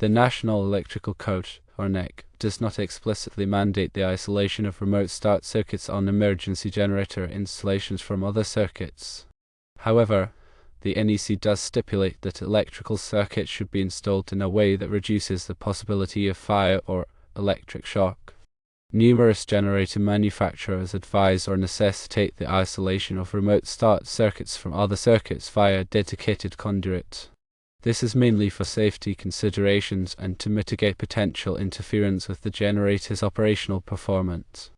The National Electrical Code, or NEC, does not explicitly mandate the isolation of remote start circuits on emergency generator installations from other circuits. However, the NEC does stipulate that electrical circuits should be installed in a way that reduces the possibility of fire or electric shock. Numerous generator manufacturers advise or necessitate the isolation of remote start circuits from other circuits via dedicated conduit. This is mainly for safety considerations and to mitigate potential interference with the generator's operational performance.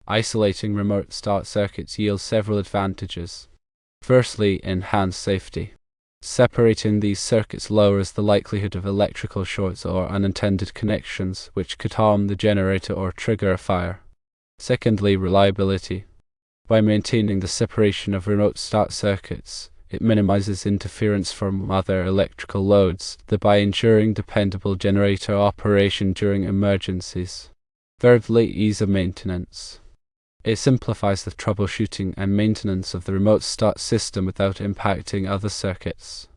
Isolating remote start circuits yields several advantages. Firstly, enhanced safety. Separating these circuits lowers the likelihood of electrical shorts or unintended connections, which could harm the generator or trigger a fire. Secondly, reliability. By maintaining the separation of remote start circuits, it minimizes interference from other electrical loads, thereby ensuring dependable generator operation during emergencies. Thirdly, ease of maintenance. It simplifies the troubleshooting and maintenance of the remote start system without impacting other circuits.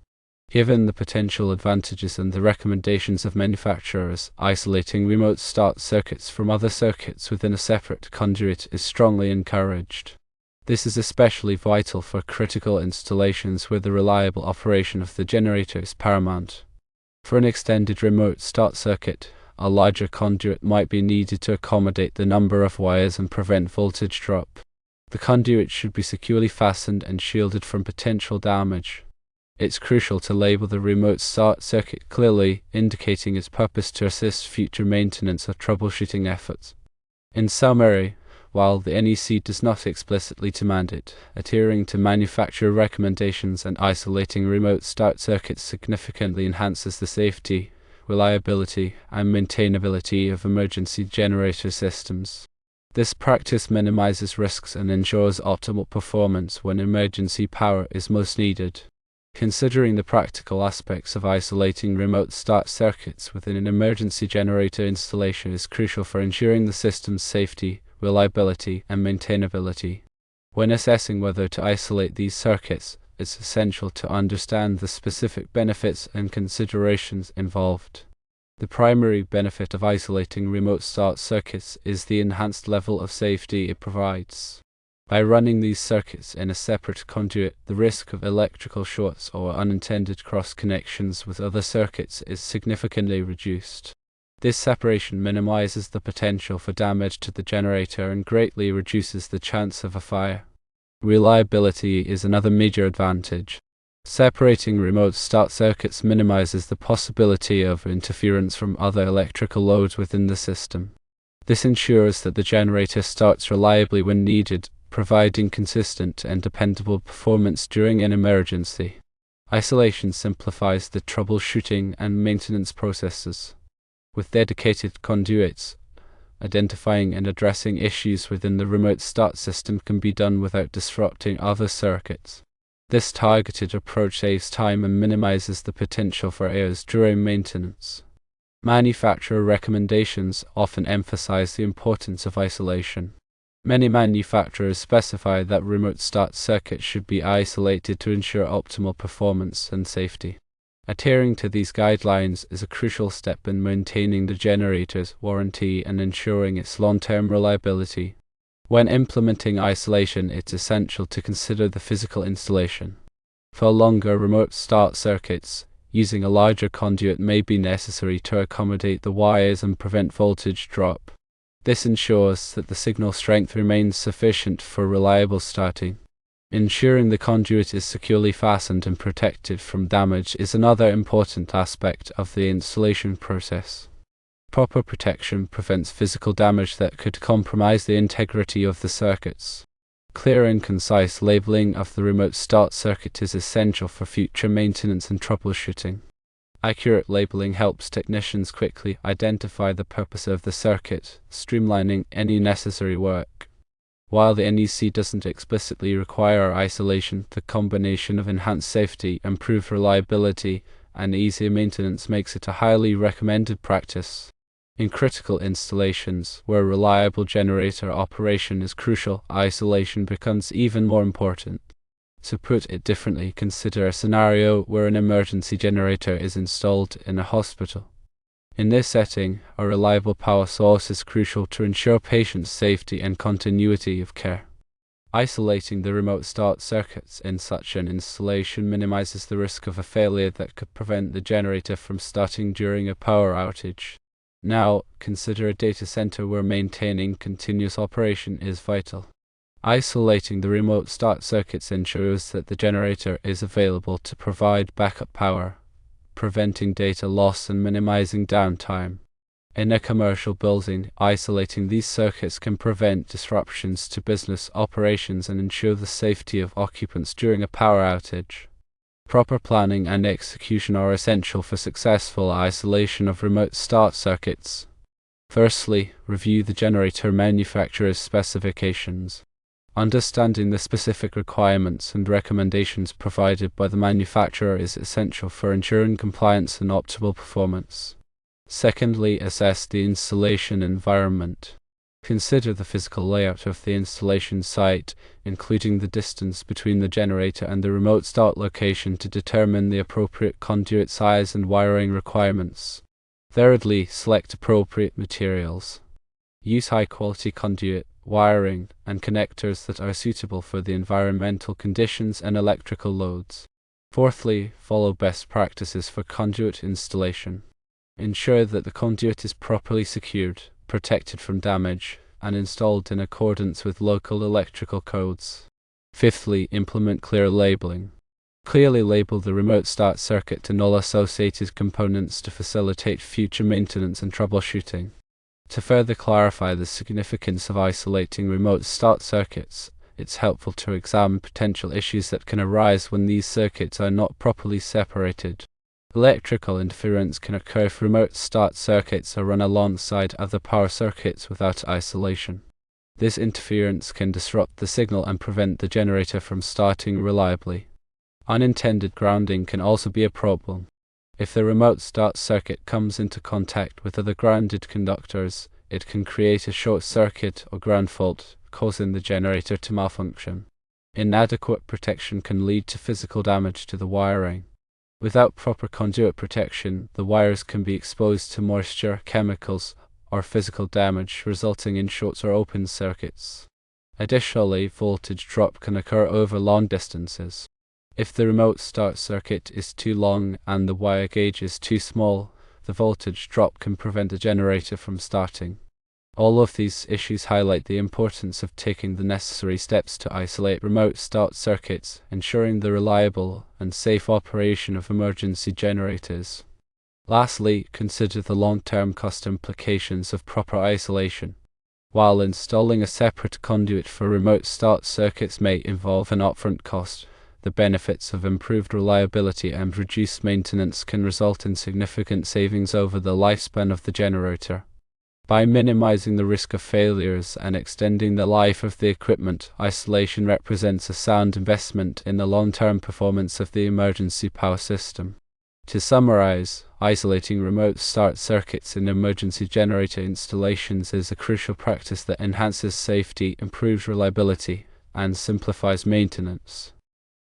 Given the potential advantages and the recommendations of manufacturers, isolating remote start circuits from other circuits within a separate conduit is strongly encouraged. This is especially vital for critical installations where the reliable operation of the generator is paramount. For an extended remote start circuit, a larger conduit might be needed to accommodate the number of wires and prevent voltage drop. The conduit should be securely fastened and shielded from potential damage. It's crucial to label the remote start circuit clearly, indicating its purpose to assist future maintenance or troubleshooting efforts. In summary, while the NEC does not explicitly demand it, adhering to manufacturer recommendations and isolating remote start circuits significantly enhances the safety, reliability, and maintainability of emergency generator systems. This practice minimizes risks and ensures optimal performance when emergency power is most needed. Considering the practical aspects of isolating remote start circuits within an emergency generator installation is crucial for ensuring the system's safety, reliability, and maintainability. When assessing whether to isolate these circuits, it's essential to understand the specific benefits and considerations involved. The primary benefit of isolating remote start circuits is the enhanced level of safety it provides. By running these circuits in a separate conduit, the risk of electrical shorts or unintended cross-connections with other circuits is significantly reduced. This separation minimizes the potential for damage to the generator and greatly reduces the chance of a fire. Reliability is another major advantage. Separating remote start circuits minimizes the possibility of interference from other electrical loads within the system. This ensures that the generator starts reliably when needed, providing consistent and dependable performance during an emergency. Isolation simplifies the troubleshooting and maintenance processes. With dedicated conduits, identifying and addressing issues within the remote start system can be done without disrupting other circuits. This targeted approach saves time and minimizes the potential for errors during maintenance. Manufacturer recommendations often emphasize the importance of isolation. Many manufacturers specify that remote start circuits should be isolated to ensure optimal performance and safety. Adhering to these guidelines is a crucial step in maintaining the generator's warranty and ensuring its long-term reliability. When implementing isolation, it's essential to consider the physical installation. For longer remote start circuits, using a larger conduit may be necessary to accommodate the wires and prevent voltage drop. This ensures that the signal strength remains sufficient for reliable starting. Ensuring the conduit is securely fastened and protected from damage is another important aspect of the installation process. Proper protection prevents physical damage that could compromise the integrity of the circuits. Clear and concise labeling of the remote start circuit is essential for future maintenance and troubleshooting. Accurate labeling helps technicians quickly identify the purpose of the circuit, streamlining any necessary work. While the NEC doesn't explicitly require isolation, the combination of enhanced safety, improved reliability, and easier maintenance makes it a highly recommended practice. In critical installations, where reliable generator operation is crucial, isolation becomes even more important. To put it differently, consider a scenario where an emergency generator is installed in a hospital. In this setting, a reliable power source is crucial to ensure patient safety and continuity of care. Isolating the remote start circuits in such an installation minimizes the risk of a failure that could prevent the generator from starting during a power outage. Now, consider a data center where maintaining continuous operation is vital. Isolating the remote start circuits ensures that the generator is available to provide backup power, preventing data loss and minimizing downtime. In a commercial building, isolating these circuits can prevent disruptions to business operations and ensure the safety of occupants during a power outage. Proper planning and execution are essential for successful isolation of remote start circuits. Firstly, review the generator manufacturer's specifications. Understanding the specific requirements and recommendations provided by the manufacturer is essential for ensuring compliance and optimal performance. Secondly, assess the installation environment. Consider the physical layout of the installation site, including the distance between the generator and the remote start location to determine the appropriate conduit size and wiring requirements. Thirdly, select appropriate materials. Use high-quality conduit, wiring, and connectors that are suitable for the environmental conditions and electrical loads. Fourthly, follow best practices for conduit installation. Ensure that the conduit is properly secured, protected from damage, and installed in accordance with local electrical codes. Fifthly, implement clear labeling. Clearly label the remote start circuit and all associated components to facilitate future maintenance and troubleshooting. To further clarify the significance of isolating remote start circuits, it's helpful to examine potential issues that can arise when these circuits are not properly separated. Electrical interference can occur if remote start circuits are run alongside other power circuits without isolation. This interference can disrupt the signal and prevent the generator from starting reliably. Unintended grounding can also be a problem. If the remote start circuit comes into contact with other grounded conductors, it can create a short circuit or ground fault, causing the generator to malfunction. Inadequate protection can lead to physical damage to the wiring. Without proper conduit protection, the wires can be exposed to moisture, chemicals, or physical damage, resulting in short or open circuits. Additionally, voltage drop can occur over long distances. If the remote start circuit is too long and the wire gauge is too small, the voltage drop can prevent the generator from starting. All of these issues highlight the importance of taking the necessary steps to isolate remote start circuits, ensuring the reliable and safe operation of emergency generators. Lastly, consider the long-term cost implications of proper isolation. While installing a separate conduit for remote start circuits may involve an upfront cost, the benefits of improved reliability and reduced maintenance can result in significant savings over the lifespan of the generator. By minimizing the risk of failures and extending the life of the equipment, isolation represents a sound investment in the long-term performance of the emergency power system. To summarize, isolating remote start circuits in emergency generator installations is a crucial practice that enhances safety, improves reliability, and simplifies maintenance.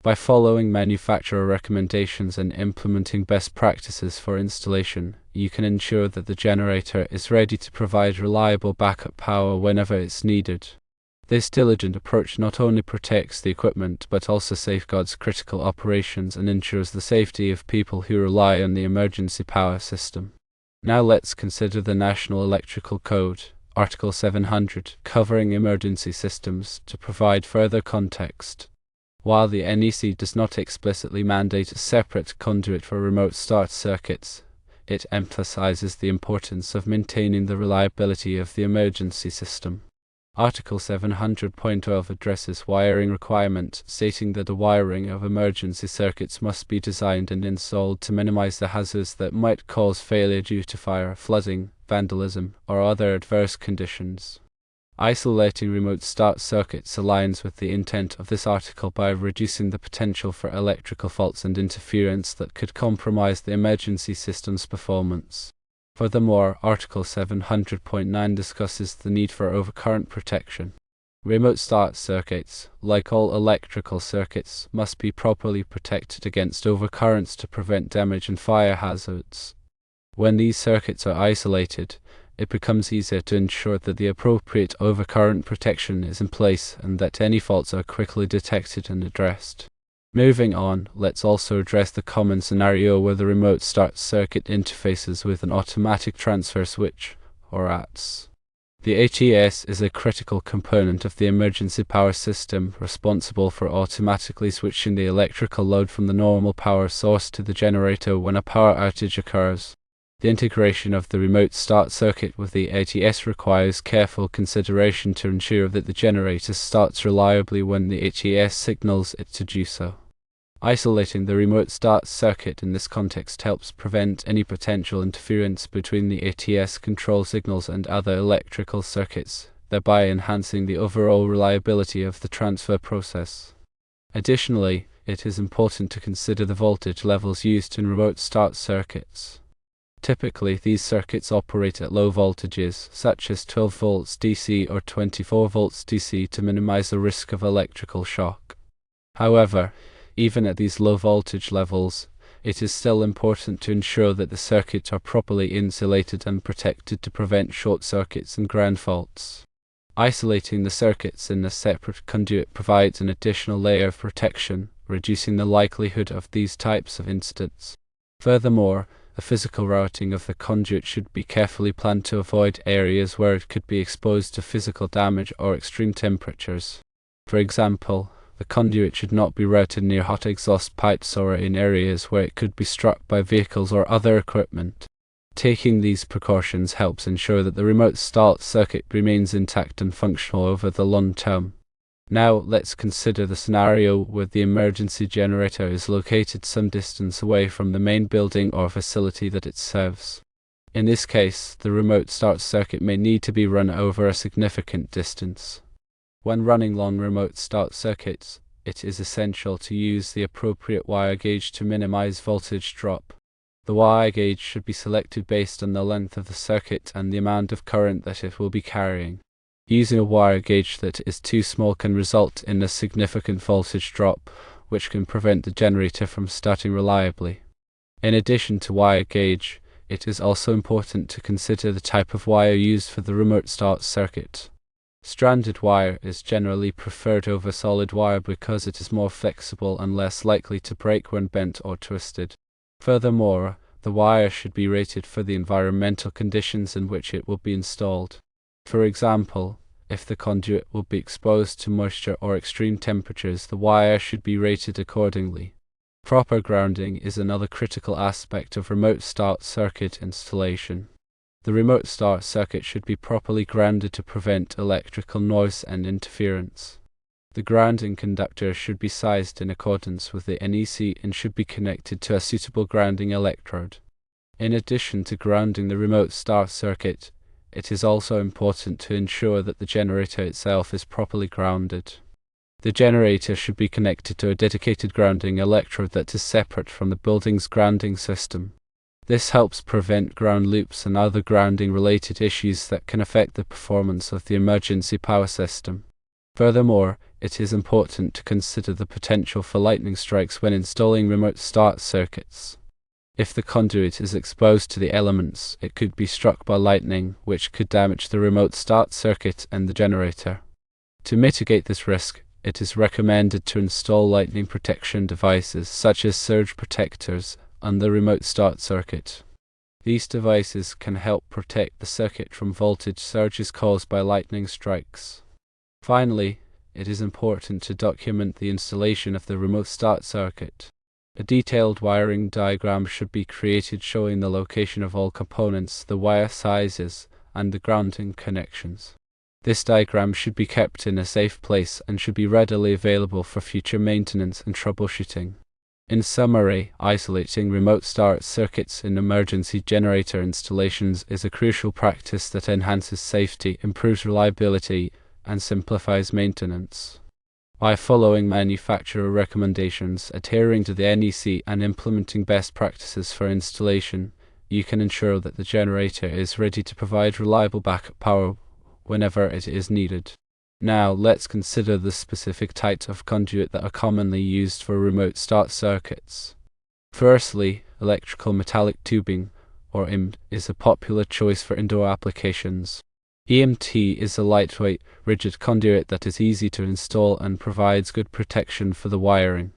By following manufacturer recommendations and implementing best practices for installation, you can ensure that the generator is ready to provide reliable backup power whenever it's needed. This diligent approach not only protects the equipment but also safeguards critical operations and ensures the safety of people who rely on the emergency power system. Now let's consider the National Electrical Code, Article 700, covering emergency systems, to provide further context. While the NEC does not explicitly mandate a separate conduit for remote start circuits, it emphasizes the importance of maintaining the reliability of the emergency system. Article 700.12 addresses wiring requirement, stating that the wiring of emergency circuits must be designed and installed to minimize the hazards that might cause failure due to fire, flooding, vandalism, or other adverse conditions. Isolating remote start circuits aligns with the intent of this article by reducing the potential for electrical faults and interference that could compromise the emergency system's performance. Furthermore, Article 700.9 discusses the need for overcurrent protection. Remote start circuits, like all electrical circuits, must be properly protected against overcurrents to prevent damage and fire hazards. When these circuits are isolated, it becomes easier to ensure that the appropriate overcurrent protection is in place and that any faults are quickly detected and addressed. Moving on, let's also address the common scenario where the remote start circuit interfaces with an automatic transfer switch, or ATS. The ATS is a critical component of the emergency power system responsible for automatically switching the electrical load from the normal power source to the generator when a power outage occurs. The integration of the remote start circuit with the ATS requires careful consideration to ensure that the generator starts reliably when the ATS signals it to do so. Isolating the remote start circuit in this context helps prevent any potential interference between the ATS control signals and other electrical circuits, thereby enhancing the overall reliability of the transfer process. Additionally, it is important to consider the voltage levels used in remote start circuits. Typically, these circuits operate at low voltages, such as 12 volts DC or 24 volts DC, to minimize the risk of electrical shock. However, even at these low voltage levels, it is still important to ensure that the circuits are properly insulated and protected to prevent short circuits and ground faults. Isolating the circuits in a separate conduit provides an additional layer of protection, reducing the likelihood of these types of incidents. Furthermore, the physical routing of the conduit should be carefully planned to avoid areas where it could be exposed to physical damage or extreme temperatures. For example, the conduit should not be routed near hot exhaust pipes or in areas where it could be struck by vehicles or other equipment. Taking these precautions helps ensure that the remote start circuit remains intact and functional over the long term. Now let's consider the scenario where the emergency generator is located some distance away from the main building or facility that it serves. In this case, the remote start circuit may need to be run over a significant distance. When running long remote start circuits, it is essential to use the appropriate wire gauge to minimize voltage drop. The wire gauge should be selected based on the length of the circuit and the amount of current that it will be carrying. Using a wire gauge that is too small can result in a significant voltage drop, which can prevent the generator from starting reliably. In addition to wire gauge, it is also important to consider the type of wire used for the remote start circuit. Stranded wire is generally preferred over solid wire because it is more flexible and less likely to break when bent or twisted. Furthermore, the wire should be rated for the environmental conditions in which it will be installed. For example, if the conduit will be exposed to moisture or extreme temperatures, the wire should be rated accordingly. Proper grounding is another critical aspect of remote start circuit installation. The remote start circuit should be properly grounded to prevent electrical noise and interference. The grounding conductor should be sized in accordance with the NEC and should be connected to a suitable grounding electrode. In addition to grounding the remote start circuit, it is also important to ensure that the generator itself is properly grounded. The generator should be connected to a dedicated grounding electrode that is separate from the building's grounding system. This helps prevent ground loops and other grounding-related issues that can affect the performance of the emergency power system. Furthermore, it is important to consider the potential for lightning strikes when installing remote start circuits. If the conduit is exposed to the elements, it could be struck by lightning, which could damage the remote start circuit and the generator. To mitigate this risk, it is recommended to install lightning protection devices such as surge protectors on the remote start circuit. These devices can help protect the circuit from voltage surges caused by lightning strikes. Finally, it is important to document the installation of the remote start circuit. A detailed wiring diagram should be created showing the location of all components, the wire sizes, and the grounding connections. This diagram should be kept in a safe place and should be readily available for future maintenance and troubleshooting. In summary, isolating remote start circuits in emergency generator installations is a crucial practice that enhances safety, improves reliability, and simplifies maintenance. By following manufacturer recommendations, adhering to the NEC, and implementing best practices for installation, you can ensure that the generator is ready to provide reliable backup power whenever it is needed. Now, let's consider the specific types of conduit that are commonly used for remote start circuits. Firstly, electrical metallic tubing, or IMT, is a popular choice for indoor applications. EMT is a lightweight, rigid conduit that is easy to install and provides good protection for the wiring.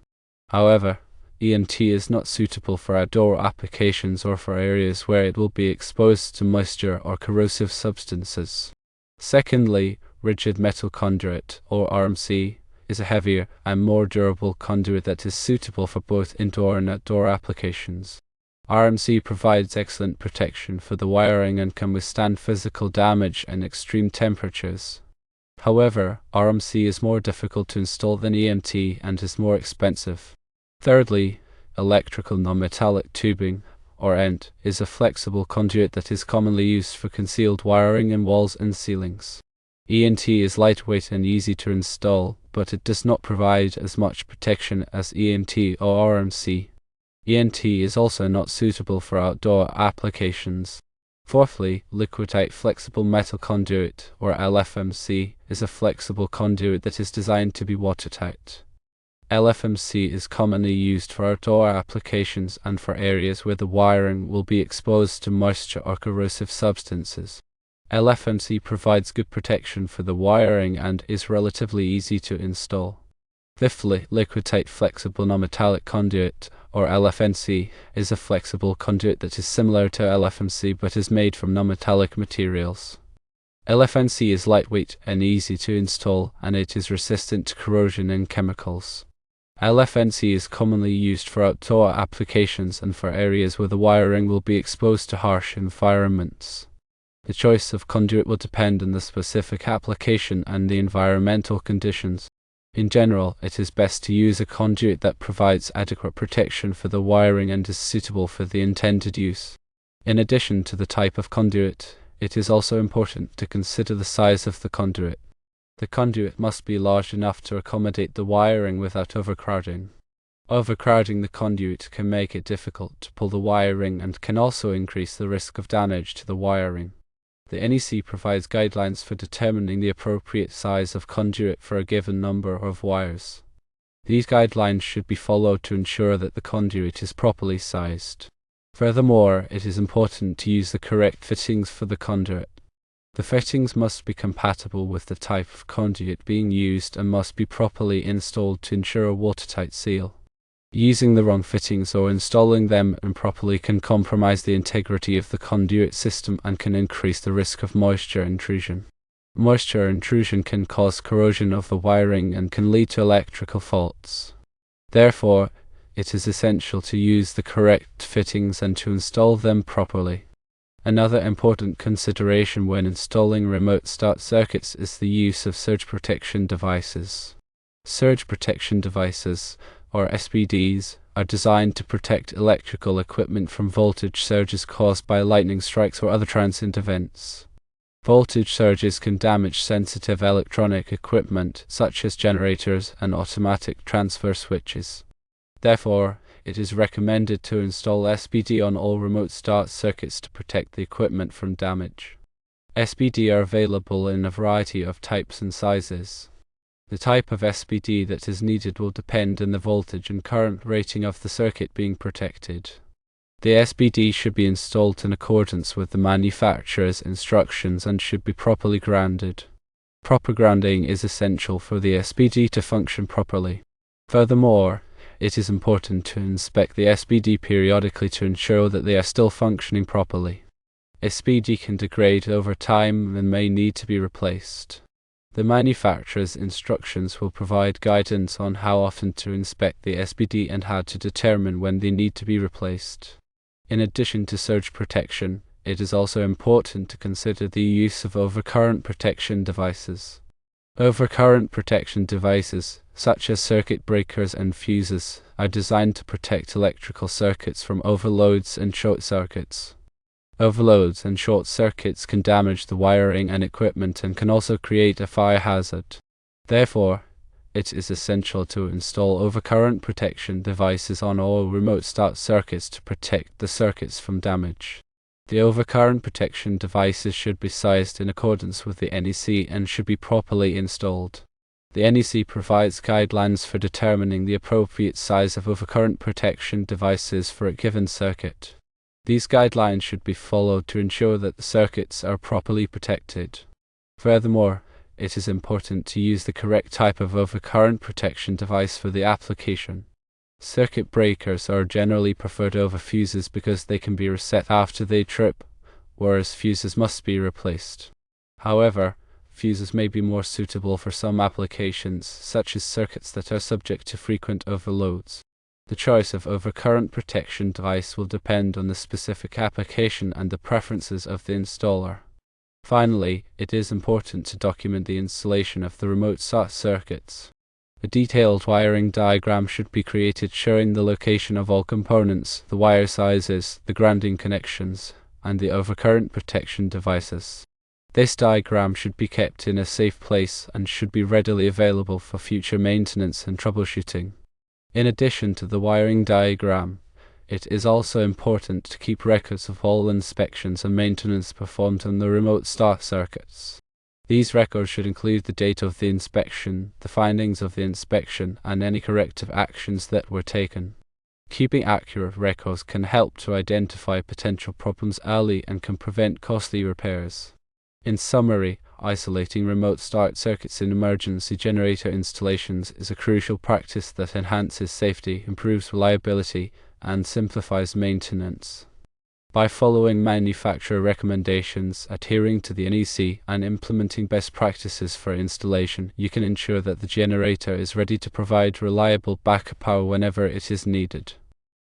However, EMT is not suitable for outdoor applications or for areas where it will be exposed to moisture or corrosive substances. Secondly, rigid metal conduit, or RMC, is a heavier and more durable conduit that is suitable for both indoor and outdoor applications. RMC provides excellent protection for the wiring and can withstand physical damage and extreme temperatures. However, RMC is more difficult to install than EMT and is more expensive. Thirdly, electrical nonmetallic tubing, or ENT, is a flexible conduit that is commonly used for concealed wiring in walls and ceilings. ENT is lightweight and easy to install, but it does not provide as much protection as EMT or RMC. ENT is also not suitable for outdoor applications. Fourthly, liquidite flexible metal conduit, or LFMC, is a flexible conduit that is designed to be watertight. LFMC is commonly used for outdoor applications and for areas where the wiring will be exposed to moisture or corrosive substances. LFMC provides good protection for the wiring and is relatively easy to install. Fifthly, liquidite flexible nonmetallic conduit, or LFNC, is a flexible conduit that is similar to LFMC but is made from nonmetallic materials. LFNC is lightweight and easy to install, and it is resistant to corrosion and chemicals. LFNC is commonly used for outdoor applications and for areas where the wiring will be exposed to harsh environments. The choice of conduit will depend on the specific application and the environmental conditions. In general, it is best to use a conduit that provides adequate protection for the wiring and is suitable for the intended use. In addition to the type of conduit, it is also important to consider the size of the conduit. The conduit must be large enough to accommodate the wiring without overcrowding. Overcrowding the conduit can make it difficult to pull the wiring and can also increase the risk of damage to the wiring. The NEC provides guidelines for determining the appropriate size of conduit for a given number of wires. These guidelines should be followed to ensure that the conduit is properly sized. Furthermore, it is important to use the correct fittings for the conduit. The fittings must be compatible with the type of conduit being used and must be properly installed to ensure a watertight seal. Using the wrong fittings or installing them improperly can compromise the integrity of the conduit system and can increase the risk of moisture intrusion. Moisture intrusion can cause corrosion of the wiring and can lead to electrical faults. Therefore, it is essential to use the correct fittings and to install them properly. Another important consideration when installing remote start circuits is the use of surge protection devices. Surge protection devices, or SPDs, are designed to protect electrical equipment from voltage surges caused by lightning strikes or other transient events. Voltage surges can damage sensitive electronic equipment such as generators and automatic transfer switches. Therefore, it is recommended to install SPD on all remote start circuits to protect the equipment from damage. SPD are available in a variety of types and sizes. The type of SPD that is needed will depend on the voltage and current rating of the circuit being protected. The SPD should be installed in accordance with the manufacturer's instructions and should be properly grounded. Proper grounding is essential for the SPD to function properly. Furthermore, it is important to inspect the SPD periodically to ensure that they are still functioning properly. SPD can degrade over time and may need to be replaced. The manufacturer's instructions will provide guidance on how often to inspect the SPD and how to determine when they need to be replaced. In addition to surge protection, it is also important to consider the use of overcurrent protection devices. Overcurrent protection devices, such as circuit breakers and fuses, are designed to protect electrical circuits from overloads and short circuits. Overloads and short circuits can damage the wiring and equipment and can also create a fire hazard. Therefore, it is essential to install overcurrent protection devices on all remote start circuits to protect the circuits from damage. The overcurrent protection devices should be sized in accordance with the NEC and should be properly installed. The NEC provides guidelines for determining the appropriate size of overcurrent protection devices for a given circuit. These guidelines should be followed to ensure that the circuits are properly protected. Furthermore, it is important to use the correct type of overcurrent protection device for the application. Circuit breakers are generally preferred over fuses because they can be reset after they trip, whereas fuses must be replaced. However, fuses may be more suitable for some applications, such as circuits that are subject to frequent overloads. The choice of overcurrent protection device will depend on the specific application and the preferences of the installer. Finally, it is important to document the installation of the remote start circuits. A detailed wiring diagram should be created showing the location of all components, the wire sizes, the grounding connections, and the overcurrent protection devices. This diagram should be kept in a safe place and should be readily available for future maintenance and troubleshooting. In addition to the wiring diagram, it is also important to keep records of all inspections and maintenance performed on the remote start circuits. These records should include the date of the inspection, the findings of the inspection, and any corrective actions that were taken. Keeping accurate records can help to identify potential problems early and can prevent costly repairs. In summary, isolating remote start circuits in emergency generator installations is a crucial practice that enhances safety, improves reliability, and simplifies maintenance. By following manufacturer recommendations, adhering to the NEC, and implementing best practices for installation, you can ensure that the generator is ready to provide reliable backup power whenever it is needed.